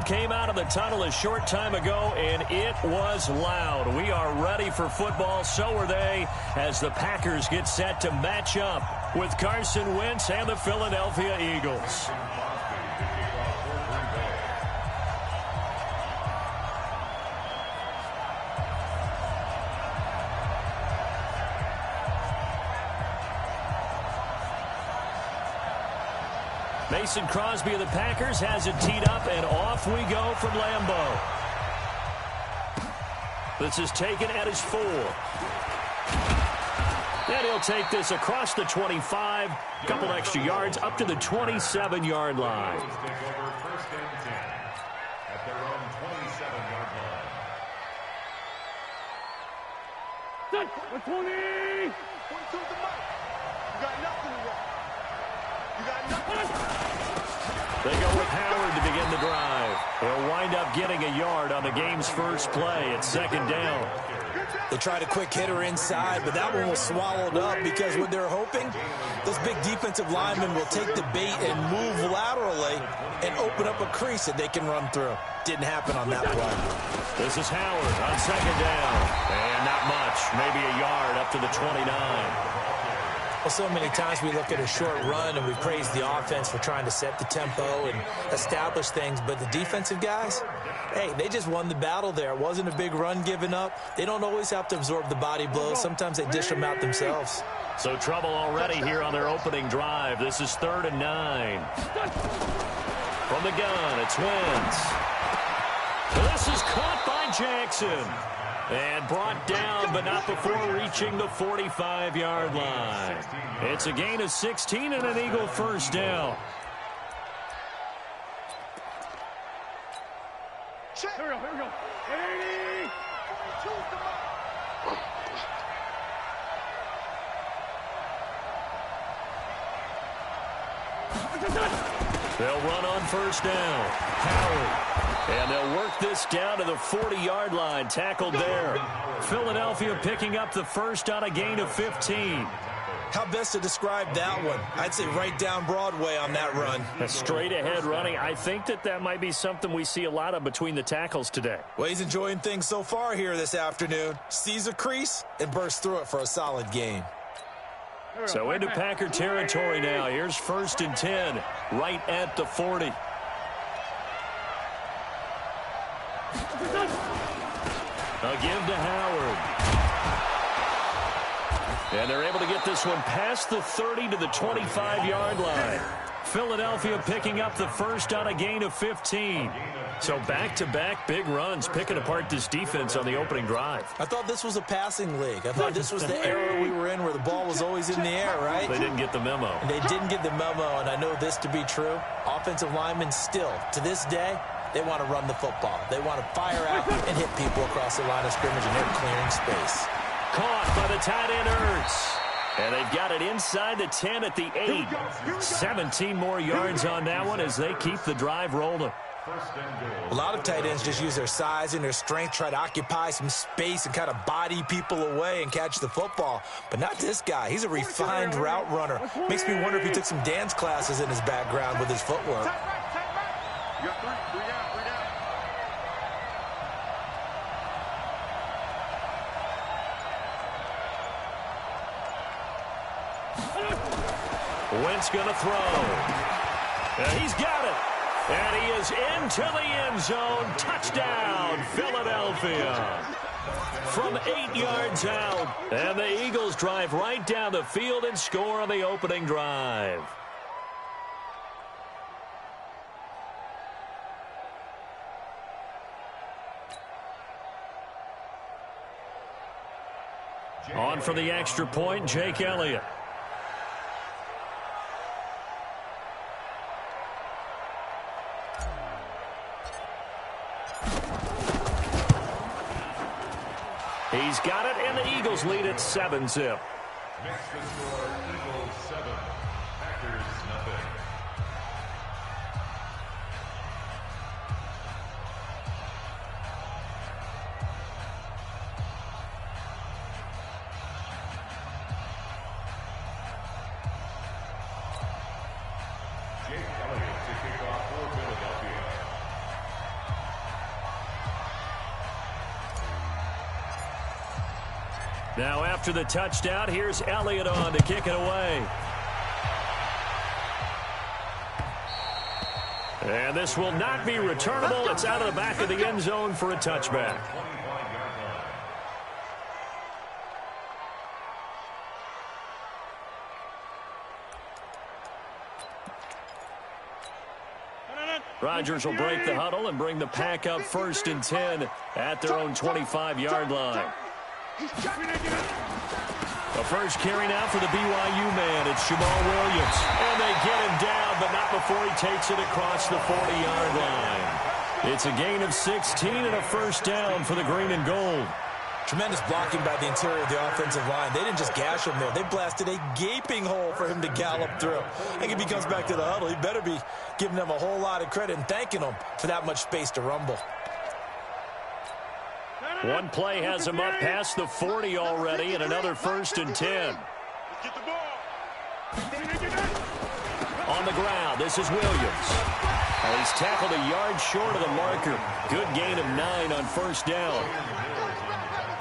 light came out of the tunnel a short time ago, and it was loud. We are ready for football. So are they, as the Packers get set to match up with Carson Wentz and the Philadelphia Eagles. Mason Crosby of the Packers has it teed up, and off we go from Lambeau. This is taken at his 4. And he'll take this across the 25, a couple extra yards, up to the 27-yard line. They go with Howard to begin the drive. They'll wind up getting a yard on the game's first play. It's second down. They tried a quick hitter inside, but that one was swallowed up because what they're hoping, those big defensive linemen will take the bait and move laterally and open up a crease that they can run through. Didn't happen on that play. This is Howard on second down. And not much, maybe a yard up to the 29. Well, so many times we look at a short run and we praise the offense for trying to set the tempo and establish things, but the defensive guys, hey, they just won the battle there. It wasn't a big run given up. They don't always have to absorb the body blows. Sometimes they dish them out themselves. So trouble already here on their opening drive. This is 3rd and 9. From the gun, it's Wentz. This is caught by Jackson. And brought down, but not before reaching the 45-yard line. It's a gain of 16 and an Eagle first down. Here we go. 80. They'll run on first down. Howard. And they'll work this down to the 40-yard line. Tackled there. Philadelphia picking up the first on a gain of 15. How best to describe that one? I'd say right down Broadway on that run. A straight-ahead running. I think that might be something we see a lot of between the tackles today. Well, he's enjoying things so far here this afternoon. Sees a crease and bursts through it for a solid gain. So into Packer territory now. Here's 1st and 10, right at the 40. A give to Howard. And they're able to get this one past the 30 to the 25-yard line. Philadelphia picking up the first on a gain of 15. So back-to-back big runs picking apart this defense on the opening drive. I thought this was a passing league. I thought this was the era we were in where the ball was always in the air, right? They didn't get the memo. They didn't get the memo, and I know this to be true. Offensive linemen still, to this day, they want to run the football. They want to fire out and hit people across the line of scrimmage, and they're clearing space. Caught by the tight end, Ertz. And they've got it inside the 10 at the 8. 17 more yards on that one as they keep the drive rolling. A lot of tight ends just use their size and their strength, try to occupy some space and kind of body people away and catch the football. But not this guy. He's a refined route runner. Makes me wonder if he took some dance classes in his background with his footwork. You got 3 down. Wentz going to throw. And he's got it. And he is into the end zone. Touchdown, Philadelphia. From 8 yards out. And the Eagles drive right down the field and score on the opening drive. On for the extra point, Jake Elliott. He's got it, and the Eagles lead at 7-zip. Next to score, Eagles 7, Packers nothing. Jake Elliott to kick off for Philadelphia. Now after the touchdown, here's Elliott on to kick it away. And this will not be returnable. It's out of the back of the end zone for a touchback. Rodgers will break the huddle and bring the pack up 1st and 10 at their own 25-yard line. The first carry now for the BYU man. It's Jamal Williams. And they get him down, but not before he takes it across the 40-yard line. It's a gain of 16 and a first down for the green and gold. Tremendous blocking by the interior of the offensive line. They didn't just gash him there. They blasted a gaping hole for him to gallop through. I think if he comes back to the huddle, he better be giving them a whole lot of credit and thanking them for that much space to rumble. One play has him up past the 40 already, and another 1st and 10. On the ground, this is Williams. He's tackled a yard short of the marker. Good gain of 9 on 1st down.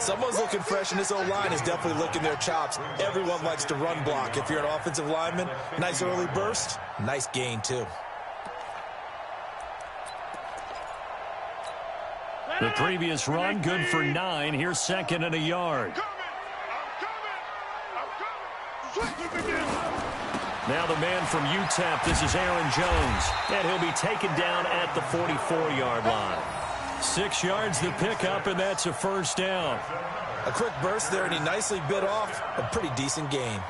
Someone's looking fresh, and this O-line is definitely licking their chops. Everyone likes to run block. If you're an offensive lineman, nice early burst, nice gain, too. The previous run, good for 9. Here's 2nd and a yard. Now the man from UTEP, this is Aaron Jones. And he'll be taken down at the 44-yard line. 6 yards the pickup, and that's a first down. A quick burst there, and he nicely bit off a pretty decent gain.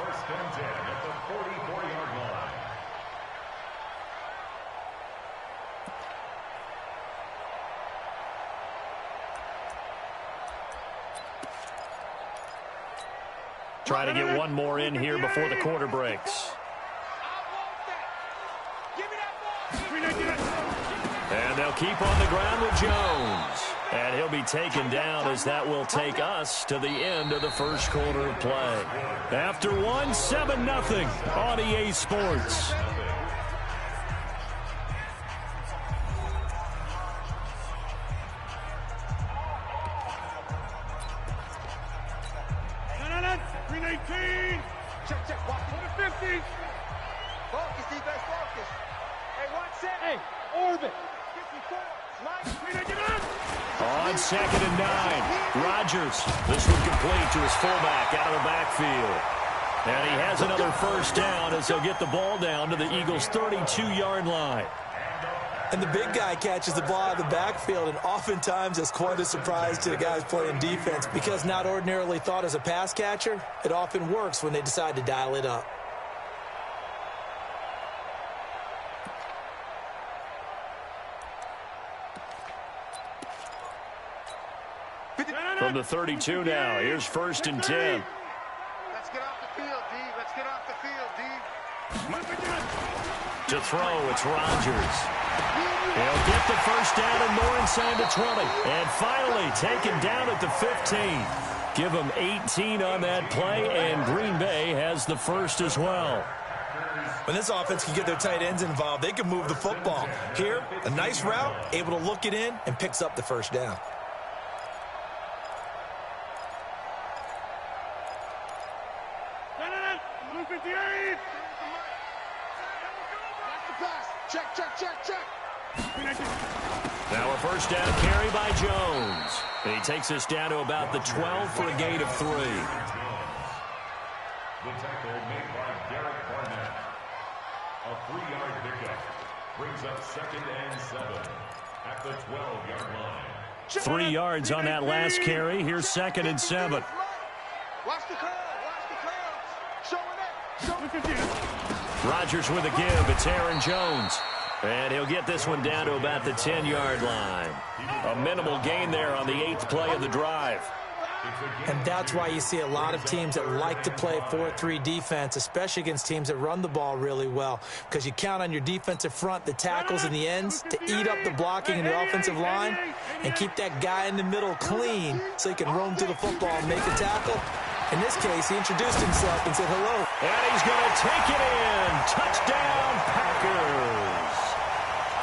Try to get one more in here before the quarter breaks. And they'll keep on the ground with Jones. And he'll be taken down as that will take us to the end of the first quarter of play. After one, 7-0 on EA Sports. On 2nd and 9, Rodgers. This one complete to his fullback out of the backfield. And he has another first down as he'll get the ball down to the Eagles' 32-yard line. And the big guy catches the ball out of the backfield, and oftentimes it's quite a surprise to the guys playing defense because not ordinarily thought as a pass catcher, it often works when they decide to dial it up. From the 32 now, here's 1st and 10. Let's get off the field, D. Let's get off the field, D. To throw, it's Rodgers. He'll get the first down and more inside the 20. And finally taken down at the 15. Give him 18 on that play, and Green Bay has the first as well. When this offense can get their tight ends involved, they can move the football. Here, a nice route, able to look it in, and picks up the first down. Now a first down carry by Jones. And he takes us down to about the 12 for a gain of 3. The tackle made by Derek Barnett. A 3-yard pickup brings up 2nd and 7 at the 12-yard line. 3 yards on that last carry. Here's 2nd and 7. Watch the curl. Watch the curl. Showing it. Rodgers with a give. It's Aaron Jones. And he'll get this one down to about the 10-yard line. A minimal gain there on the 8th play of the drive. And that's why you see a lot of teams that like to play 4-3 defense, especially against teams that run the ball really well, because you count on your defensive front, the tackles and the ends, to eat up the blocking in the offensive line and keep that guy in the middle clean so he can roam through the football and make a tackle. In this case, he introduced himself and said hello. And he's going to take it in. Touchdown, Packers.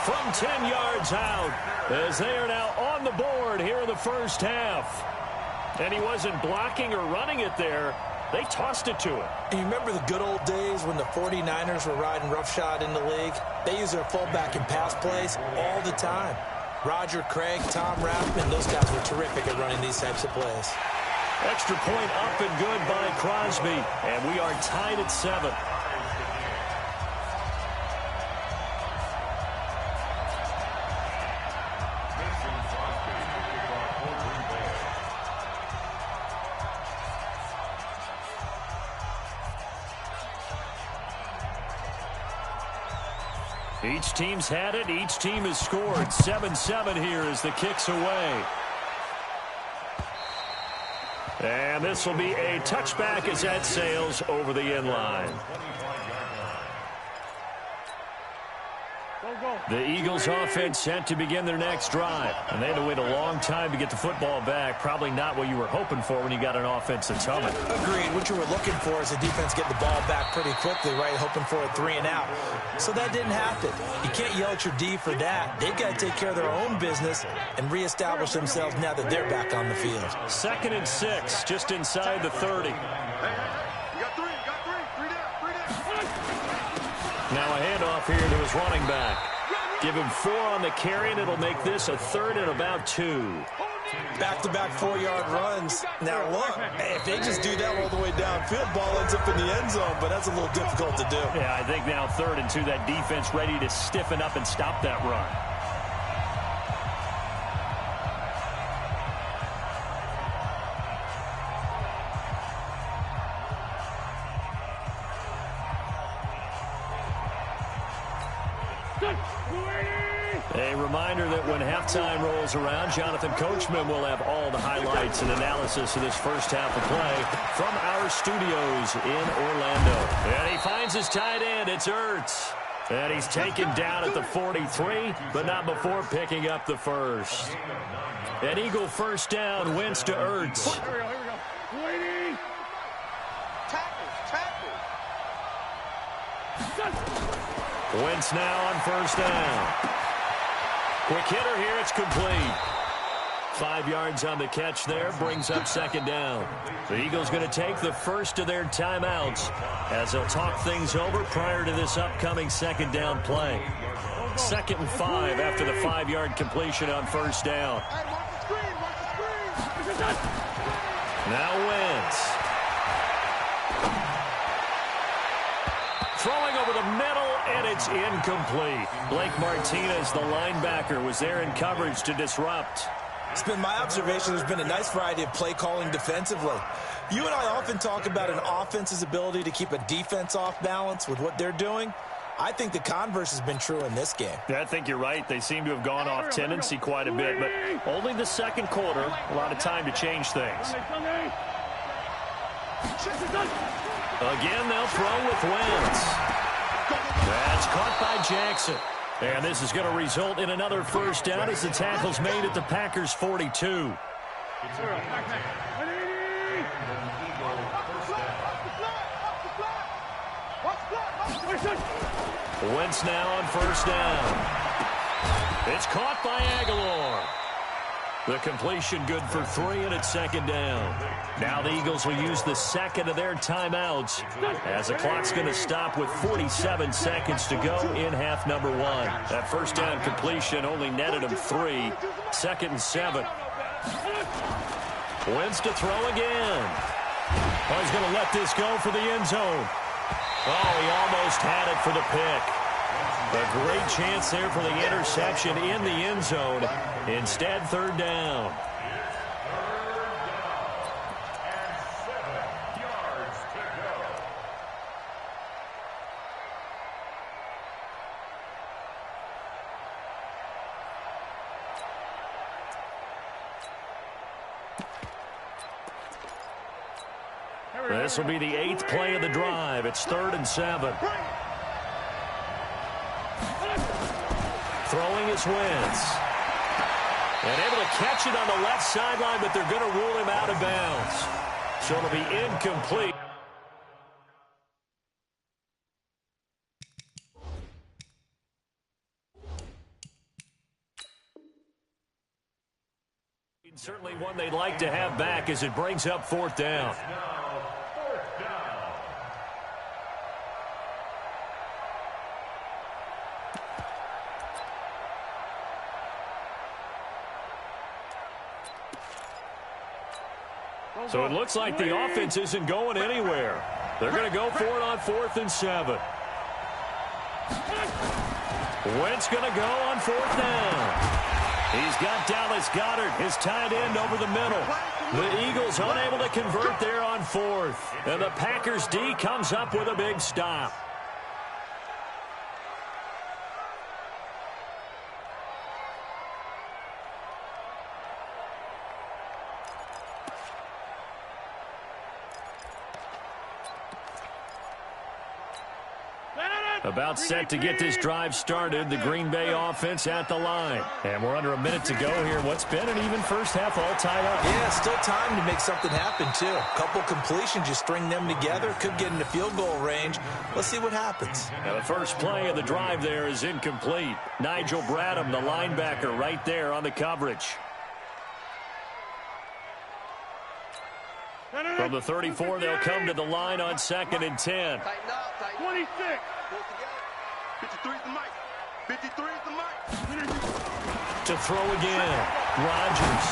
From 10 yards out, as they are now on the board here in the first half. And he wasn't blocking or running it there. They tossed it to him. And you remember the good old days when the 49ers were riding roughshod in the league? They used their fullback in pass plays all the time. Roger Craig, Tom Rathman, those guys were terrific at running these types of plays. Extra point up and good by Crosby. And we are tied at 7. Each team's had it. Each team has scored. 7-7 here as the kick's away. And this will be a touchback as that sails over the end line. The Eagles offense set to begin their next drive. And they had to wait a long time to get the football back. Probably not what you were hoping for when you got an offense that's humming. Agreed. What you were looking for is the defense getting the ball back pretty quickly, right? Hoping for a 3 and out. So that didn't happen. You can't yell at your D for that. They've got to take care of their own business and reestablish themselves now that they're back on the field. 2nd and 6, just inside the 30. You got three. Three down. Now a handoff here to his running back. Give him 4 on the carry, and it'll make this a 3rd and about 2. Back-to-back 4-yard runs. Now, look, if they just do that all the way downfield, ball ends up in the end zone, but that's a little difficult to do. Yeah, I think now 3rd and 2, that defense ready to stiffen up and stop that run. A reminder that when halftime rolls around, Jonathan Coachman will have all the highlights and analysis of this first half of play from our studios in Orlando. And he finds his tight end. It's Ertz. And he's taken down at the 43, but not before picking up the first. An Eagle first down, Wentz to Ertz. Here we go. Waiting. Tackle. Wentz now on first down. Quick hitter here, it's complete. 5 yards on the catch there, brings up 2nd down. The Eagles going to take the first of their timeouts as they'll talk things over prior to this upcoming 2nd down play. 2nd and 5 after the 5-yard completion on first down. Hey, watch the screen. Now Wentz. Throwing over the middle, and it's incomplete. Blake Martinez, the linebacker, was there in coverage to disrupt. It's been my observation there's been a nice variety of play calling defensively. You and I often talk about an offense's ability to keep a defense off balance with what they're doing. I think the converse has been true in this game. Yeah, I think you're right. They seem to have gone off tendency quite a bit, but only the 2nd quarter. A lot of time to change things. Again, they'll throw with Wentz. That's caught by Jackson. And this is going to result in another first down as the tackle's made at the Packers' 42. Wentz now on first down. It's caught by Aguilar. The completion good for 3, and it's 2nd down. Now the Eagles will use the 2nd of their timeouts as the clock's going to stop with 47 seconds to go in half number 1. That first down completion only netted him 3. 2nd and 7. Wentz to throw again. Oh, he's going to let this go for the end zone. Oh, he almost had it for the pick. A great chance there for the interception in the end zone. Instead, 3rd down. This will be the 8th play of the drive. It's 3rd and 7. Throwing is Wentz. And able to catch it on the left sideline, but they're going to rule him out of bounds. So it'll be incomplete. Certainly one they'd like to have back as it brings up fourth down. Now, fourth down. So it looks like the offense isn't going anywhere. They're going to go for it on 4th and 7. Wentz going to go on 4th down. He's got Dallas Goedert, his tight end, over the middle. The Eagles unable to convert there on 4th. And the Packers D comes up with a big stop. About set to get this drive started. The Green Bay offense at the line. And we're under a minute to go here. What's been an even first half all tied up. Yeah, still time to make something happen, too. A couple completions, you string them together. Could get into field goal range. Let's see what happens. Now the first play of the drive there is incomplete. Nigel Bradham, the linebacker, right there on the coverage. From the 34, they'll come to the line on 2nd and 10. 26. 53 is the mic. 53 is the mic. To throw again. Rodgers.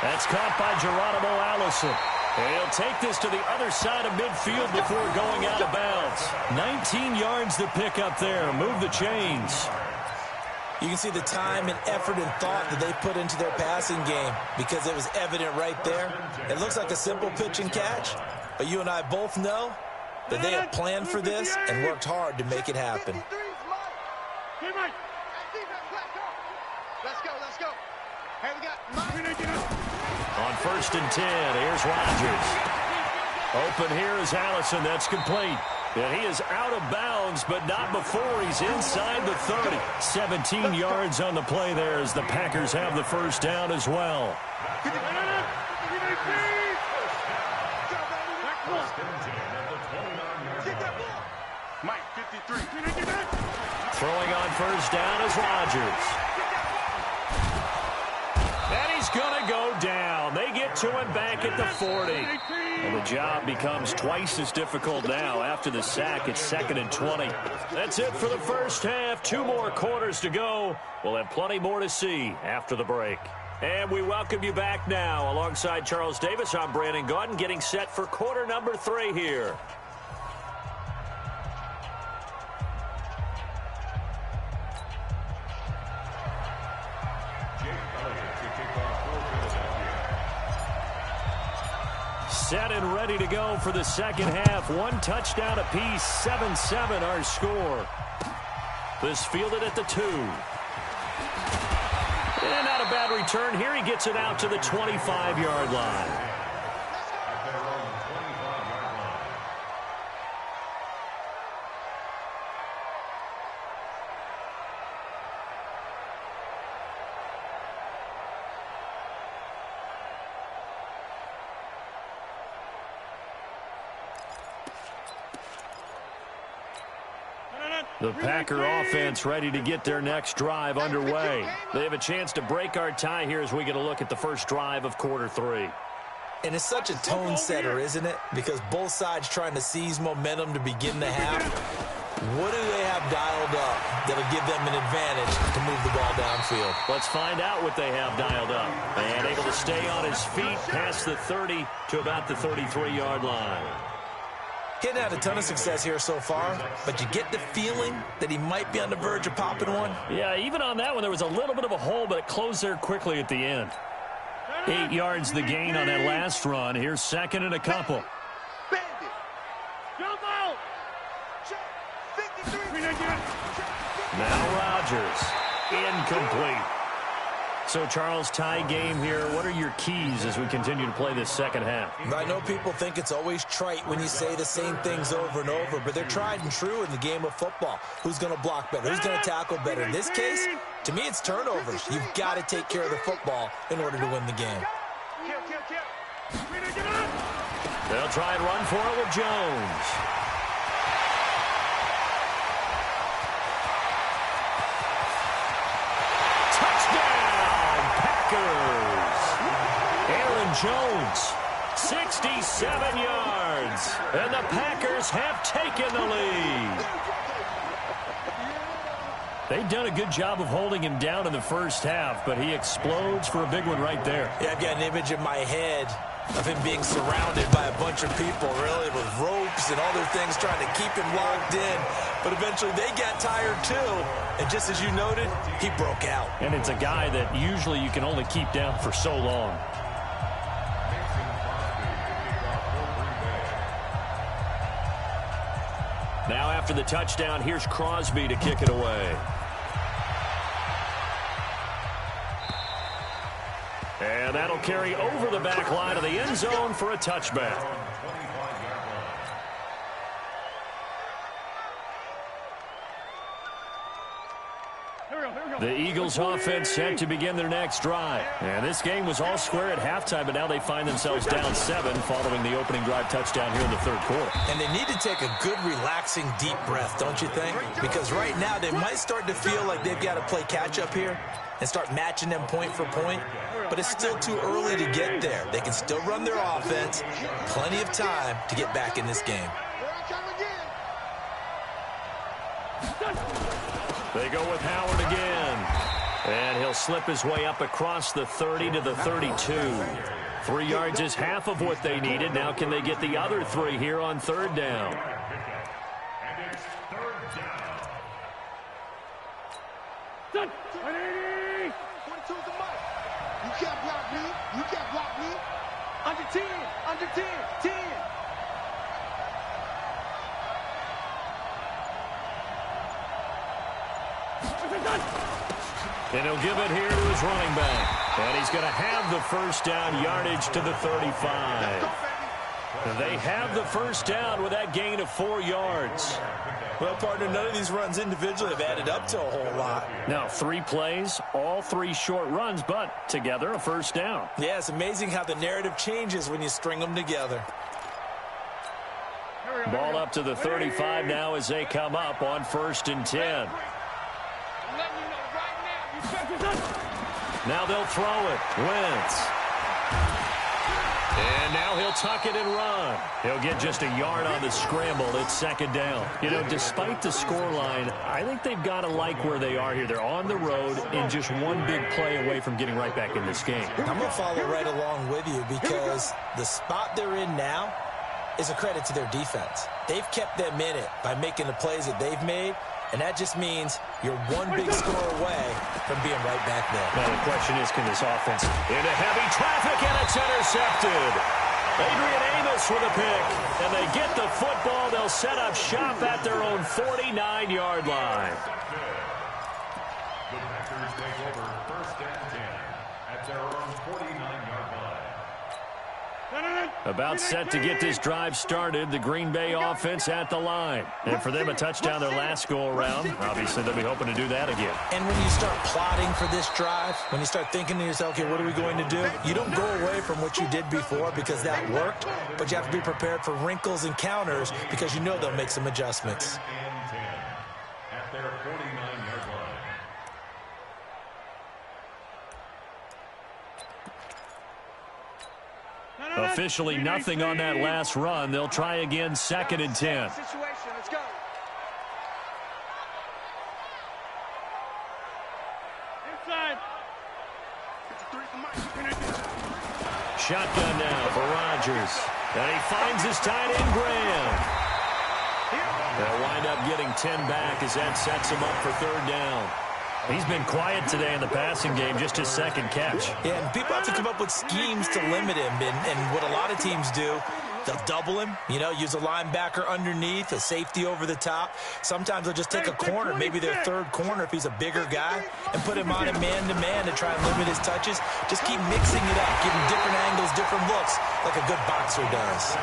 That's caught by Geronimo Allison. And he'll take this to the other side of midfield before going out of bounds. 19 yards to pick up there. Move the chains. You can see the time and effort and thought that they put into their passing game because it was evident right there. It looks like a simple pitch and catch, but you and I both know that they have planned for this and worked hard to make it happen. Let's go, let's go. Hey, we got on 1st and 10, here's Rodgers. Open here is Allison. That's complete. And he is out of bounds, but not before he's inside the 30. 17 yards on the play there as the Packers have the first down as well. Mike, 53. Throwing on first down is Rodgers. And he's going to go down. They get to him back at the 40. And the job becomes twice as difficult now after the sack. It's 2nd and 20. That's it for the first half. 2 more quarters to go. We'll have plenty more to see after the break. And we welcome you back now. Alongside Charles Davis, I'm Brandon Gaudin, getting set for quarter number 3 here. Set and ready to go for the second half. 1 touchdown apiece, 7-7 our score. This fielded at the 2. And not a bad return here. He gets it out to the 25-yard line. The Packer offense ready to get their next drive underway. They have a chance to break our tie here as we get a look at the first drive of quarter 3. And it's such a tone setter, isn't it? Because both sides trying to seize momentum to begin the half. What do they have dialed up that'll give them an advantage to move the ball downfield? Let's find out what they have dialed up. And able to stay on his feet past the 30 to about the 33-yard line. Hitting had a ton of success here so far, but you get the feeling that he might be on the verge of popping one. Yeah, even on that one, there was a little bit of a hole, but it closed there quickly at the end. 8 yards the gain on that last run. Here's 2nd and a couple. Now Rodgers. Incomplete. So, Charles, tie game here. What are your keys as we continue to play this second half? I know people think it's always trite when you say the same things over and over, but they're tried and true in the game of football. Who's going to block better? Who's going to tackle better? In this case, to me, it's turnovers. You've got to take care of the football in order to win the game. They'll try and run for it with Jones. Touchdown, Packers. Jones. 67 yards. And the Packers have taken the lead. They've done a good job of holding him down in the first half, but he explodes for a big one right there. Yeah, I've got an image in my head of him being surrounded by a bunch of people, really, with ropes and other things trying to keep him locked in. But eventually they got tired, too. And just as you noted, he broke out. And it's a guy that usually you can only keep down for so long. Now after the touchdown, here's Crosby to kick it away. And that'll carry over the back line of the end zone for a touchback. The Eagles offense set to begin their next drive. And this game was all square at halftime, but now they find themselves down 7 following the opening drive touchdown here in the third quarter. And they need to take a good, relaxing, deep breath, don't you think? Because right now they might start to feel like they've got to play catch-up here and start matching them point for point. But it's still too early to get there. They can still run their offense. Plenty of time to get back in this game. They go with Howard again. And he'll slip his way up across the 30 to the 32. 3 yards is half of what they needed. Now can they get the other 3 here on third down? And it's third down. 22's the mark. You can't block me. You can't block me. Under 10. Under 10. 10. And he'll give it here to his running back. And he's going to have the first down, yardage to the 35. They have the first down with that gain of 4 yards. Well, partner, none of these runs individually have added up to a whole lot. Now, 3 plays, all 3 short runs, but together a first down. Yeah, it's amazing how the narrative changes when you string them together. Ball up to the 35 now as they come up on 1st and 10. Now they'll throw it. Wentz. And now he'll tuck it and run. He'll get just a yard on the scramble. It's 2nd down. You know, despite the scoreline, I think they've got to like where they are here. They're on the road and just one big play away from getting right back in this game. I'm going to follow right along with you because the spot they're in now is a credit to their defense. They've kept them in it by making the plays that they've made. And that just means you're one big score away from being right back there. Now the question is, can this offense into heavy traffic, and it's intercepted. Adrian Amos with a pick, and they get the football. They'll set up shop at their own 49-yard line. The Packers take over 1st and 10 at their own 49-yard line. About set to get this drive started, the Green Bay offense at the line. And for them, a touchdown their last go-around. Obviously, they'll be hoping to do that again. And when you start plotting for this drive, when you start thinking to yourself, okay, what are we going to do? You don't go away from what you did before because that worked, but you have to be prepared for wrinkles and counters because you know they'll make some adjustments. And 10 at their 49-yard line. Officially nothing on that last run. They'll try again, 2nd and 10. Situation. Let's go. Inside. Shotgun now for Rodgers. And he finds his tight end, Graham. They'll wind up getting 10 back as that sets him up for 3rd down. He's been quiet today in the passing game, just his 2nd catch. Yeah, and people have to come up with schemes to limit him. And what a lot of teams do, they'll double him, you know, use a linebacker underneath, a safety over the top. Sometimes they'll just take a corner, maybe their 3rd corner if he's a bigger guy, and put him on a man-to-man to try and limit his touches. Just keep mixing it up, giving different angles, different looks, like a good boxer does.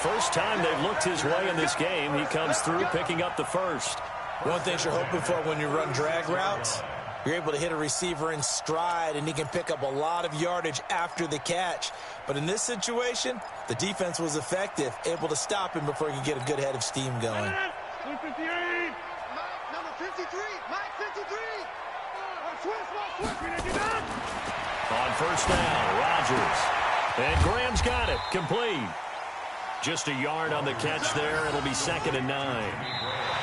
First time they've looked his way in this game. He comes through picking up the first. One thing you're hoping for when you run drag routes, you're able to hit a receiver in stride, and he can pick up a lot of yardage after the catch. But in this situation, the defense was effective, able to stop him before he could get a good head of steam going. Number 53. Mike 53. On 1st down, Rodgers. And Graham's got it. Complete. Just a yard on the catch there. It'll be 2nd and 9.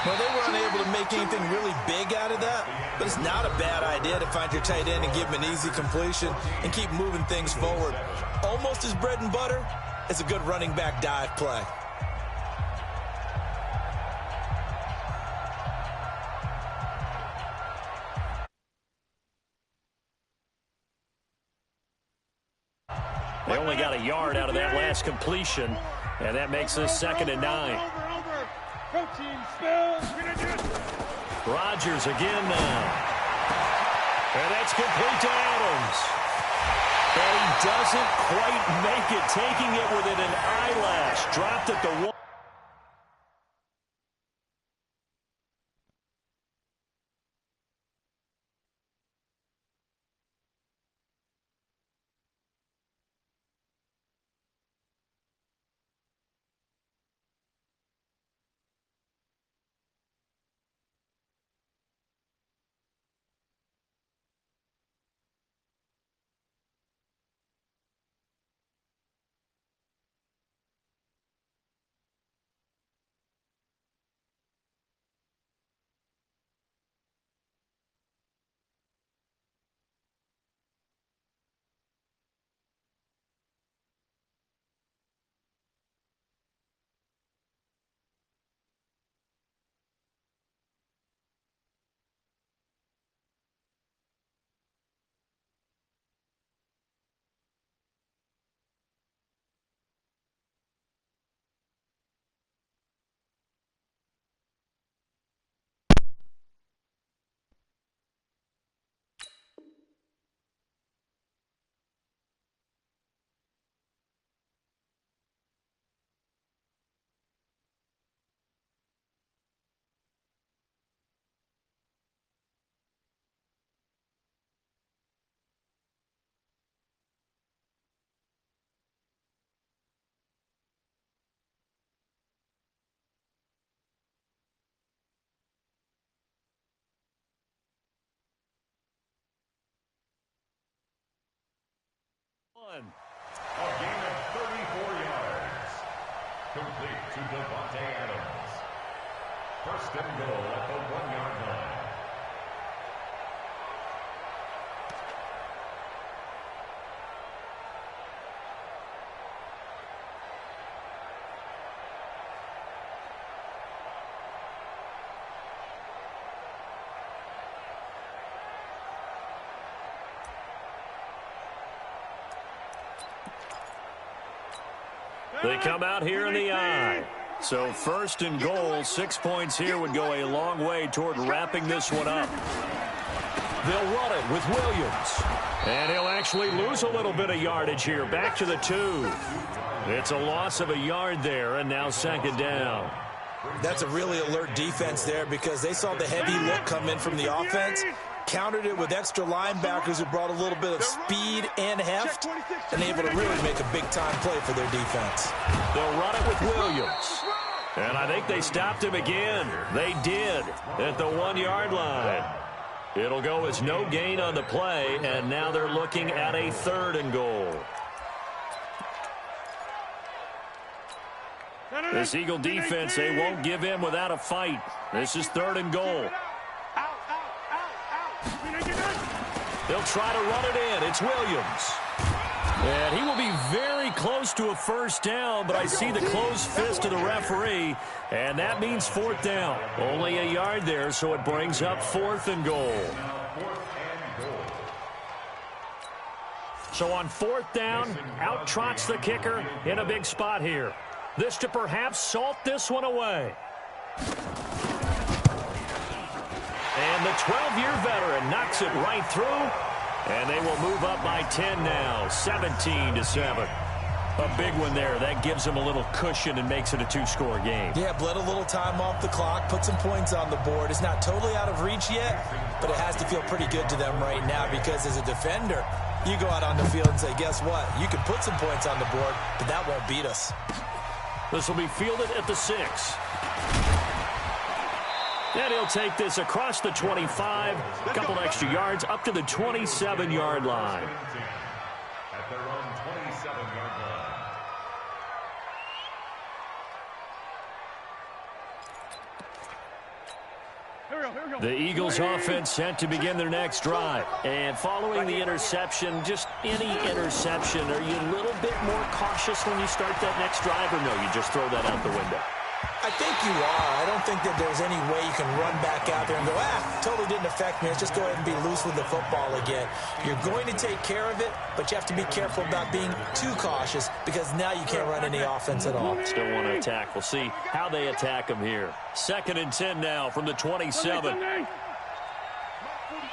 Well, they were unable to make anything really big out of that, but it's not a bad idea to find your tight end and give him an easy completion and keep moving things forward. Almost as bread and butter as a good running back dive play. They only got a yard out of that last completion, and that makes this 2nd and 9. Rodgers again now. And that's complete to Adams. But he doesn't quite make it, taking it within an eyelash. Dropped at the 1. A gain of 34 yards. Complete to Devontae Adams. 1st and goal at the 1-yard line. They come out here in the eye. So 1st and goal, 6 points here would go a long way toward wrapping this one up. They'll run it with Williams. And he'll actually lose a little bit of yardage here. Back to the 2. It's a loss of a yard there, and now 2nd down. That's a really alert defense there because they saw the heavy look come in from the offense, countered it with extra linebackers who brought a little bit of speed and heft, and able to really make a big-time play for their defense. They'll run it with Williams. And I think they stopped him again. They did at the 1-yard line. It'll go as no gain on the play, and now they're looking at a 3rd and goal. This Eagle defense, they won't give in without a fight. This is 3rd and goal. They'll try to run it in. It's Williams. And he will be very close to a 1st down, but I see the closed fist of the referee, and that means 4th down. Only a yard there, so it brings up 4th and goal. So on 4th down, out trots the kicker in a big spot here. This to perhaps salt this one away. And the 12-year veteran knocks it right through. And they will move up by 10 now, 17-7. A big one there. That gives them a little cushion and makes it a 2-score game. Yeah, bled a little time off the clock, put some points on the board. It's not totally out of reach yet, but it has to feel pretty good to them right now because as a defender, you go out on the field and say, guess what? You can put some points on the board, but that won't beat us. This will be fielded at the 6. And he'll take this across the 25, a couple extra yards, up to the 27-yard line. At their own The Eagles offense set to begin their next drive. And following the interception, just any interception, are you a little bit more cautious when you start that next drive, or no, you just throw that out the window? I think you are. I don't think that there's any way you can run back out there and go, totally didn't affect me. Let's just go ahead and be loose with the football again. You're going to take care of it, but you have to be careful about being too cautious because now you can't run any offense at all. Still want to attack. We'll see how they attack them here. 2nd and 10 now from the 27. Mike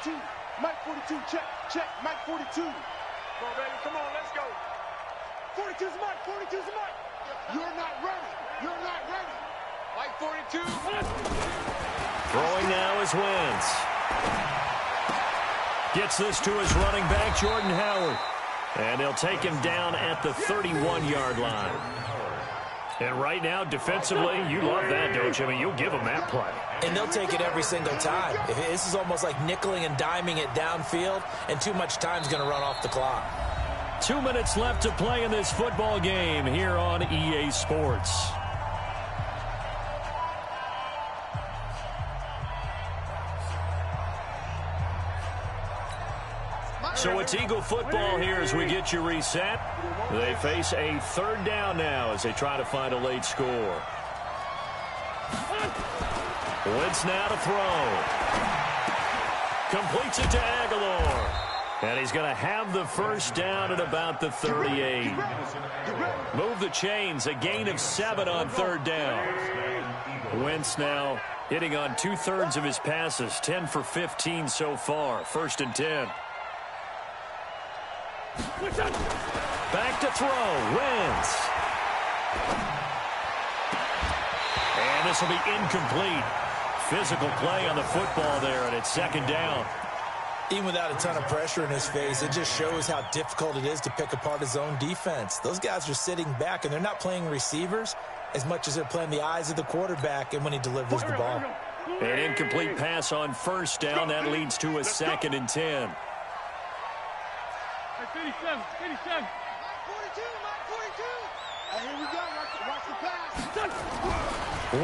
42. Mike 42. Check. Mike 42. Come on, baby. Come on, let's go. 42's Mike. 42's Mike. You're not ready. You're not ready. Mike 42. Throwing now is Wentz. Gets this to his running back, Jordan Howard. And they'll take him down at the 31-yard line. And right now, defensively, you love that, don't you? I mean, you'll give them that play. And they'll take it every single time. This is almost like nickeling and diming it downfield, and too much time's going to run off the clock. 2 minutes left to play in this football game here on EA Sports. So it's Eagle football here as we get you reset. They face a 3rd down now as they try to find a late score. Wentz now to throw. Completes it to Aguilar. And he's going to have the 1st down at about the 38. Move the chains, a gain of 7 on 3rd down. Wentz now hitting on 2/3 of his passes, 10 for 15 so far. 1st and 10. Back to throw, Wentz. And this will be incomplete. Physical play on the football there, and it's 2nd down. Even without a ton of pressure in his face, it just shows how difficult it is to pick apart his own defense. Those guys are sitting back, and they're not playing receivers as much as they're playing the eyes of the quarterback and when he delivers the ball. An incomplete pass on 1st down. That leads to a 2nd and 10. 57. Mike 42. Hey, here we go. Watch the pass.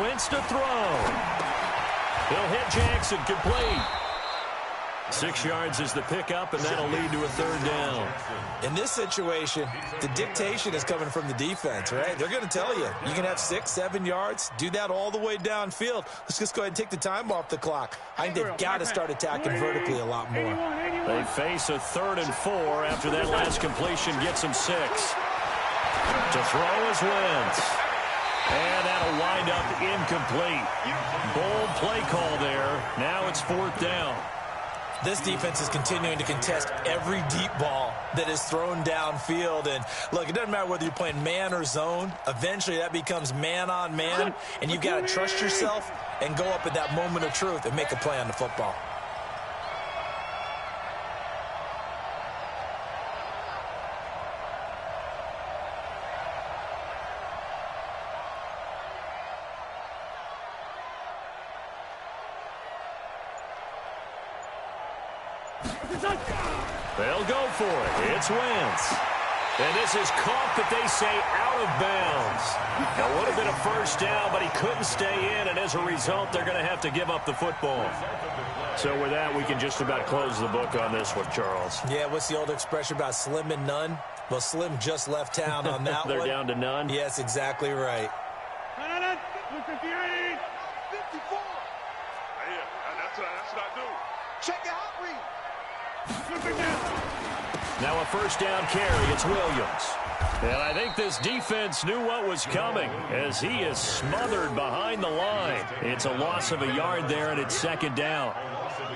Wentz to throw. He'll hit Jackson, complete. 6 yards is the pickup, and that'll lead to a 3rd down. In this situation, the dictation is coming from the defense, right? They're going to tell you, you can have 6, 7 yards, do that all the way downfield. Let's just go ahead and take the time off the clock. I think they've got to start attacking vertically a lot more. They face a 3rd and 4 after that last completion gets them 6. To throw is Wentz. And that'll wind up incomplete. Bold play call there. Now it's 4th down. This defense is continuing to contest every deep ball that is thrown downfield. And, look, it doesn't matter whether you're playing man or zone. Eventually, that becomes man on man, and you've got to trust yourself and go up at that moment of truth and make a play on the football. They'll go for it. It's Wentz. And this is caught, but they say out of bounds. That would have been a 1st down, but he couldn't stay in, and as a result, they're going to have to give up the football. So with that, we can just about close the book on this one, Charles. Yeah, what's the old expression about slim and none? Well, Slim just left town on that They're one. down to none? Yes, exactly right. 54. Yeah, that's what I do. Check it out, read. Now a 1st down carry. It's Williams. And I think this defense knew what was coming as he is smothered behind the line. It's a loss of a yard there, and it's 2nd down.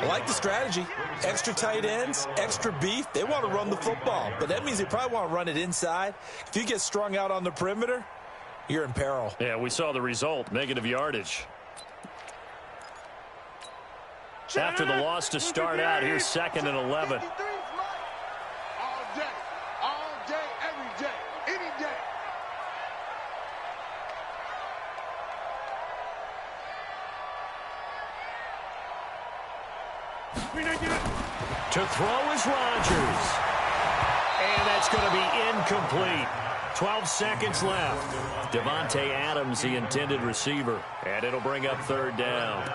I like the strategy. Extra tight ends, extra beef. They want to run the football, but that means they probably want to run it inside. If you get strung out on the perimeter, you're in peril. Yeah, we saw the result, negative yardage. After the loss to start out, here's 2nd and 11. All day, every day, any day. To throw is Rodgers. And that's going to be incomplete. 12 seconds left. Davante Adams, the intended receiver. And it'll bring up 3rd down.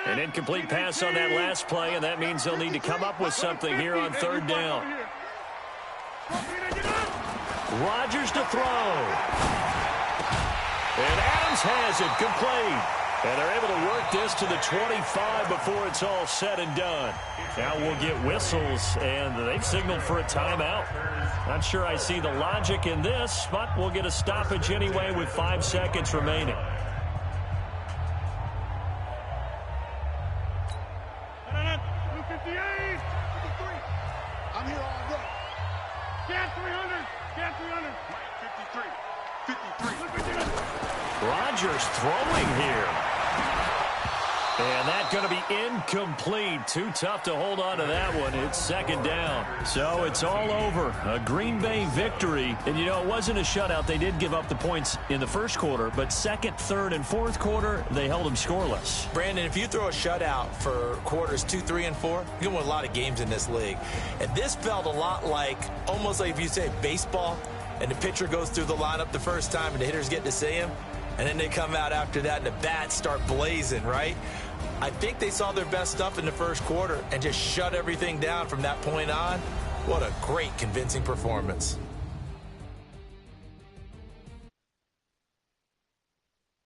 An incomplete pass on that last play, and that means they'll need to come up with something here on third down. Rodgers to throw. And Adams has it, complete. And they're able to work this to the 25 before it's all said and done. Now we'll get whistles, and they've signaled for a timeout. Not sure I see the logic in this, but we'll get a stoppage anyway with 5 seconds remaining. I'm here all day. Get 300. Get 300. 53. Rodgers throwing here. And that's going to be incomplete. Too tough to hold on to that one. It's second down. So it's all over. A Green Bay victory. And, you know, it wasn't a shutout. They did give up the points in the first quarter. But second, third, and fourth quarter, they held them scoreless. Brandon, if you throw a shutout for quarters 2, 3, and 4, you can win a lot of games in this league. And this felt a lot like, almost like if you say baseball, and the pitcher goes through the lineup the first time and the hitters get to see him. And then they come out after that and the bats start blazing, right? I think they saw their best stuff in the first quarter and just shut everything down from that point on. What a great, convincing performance.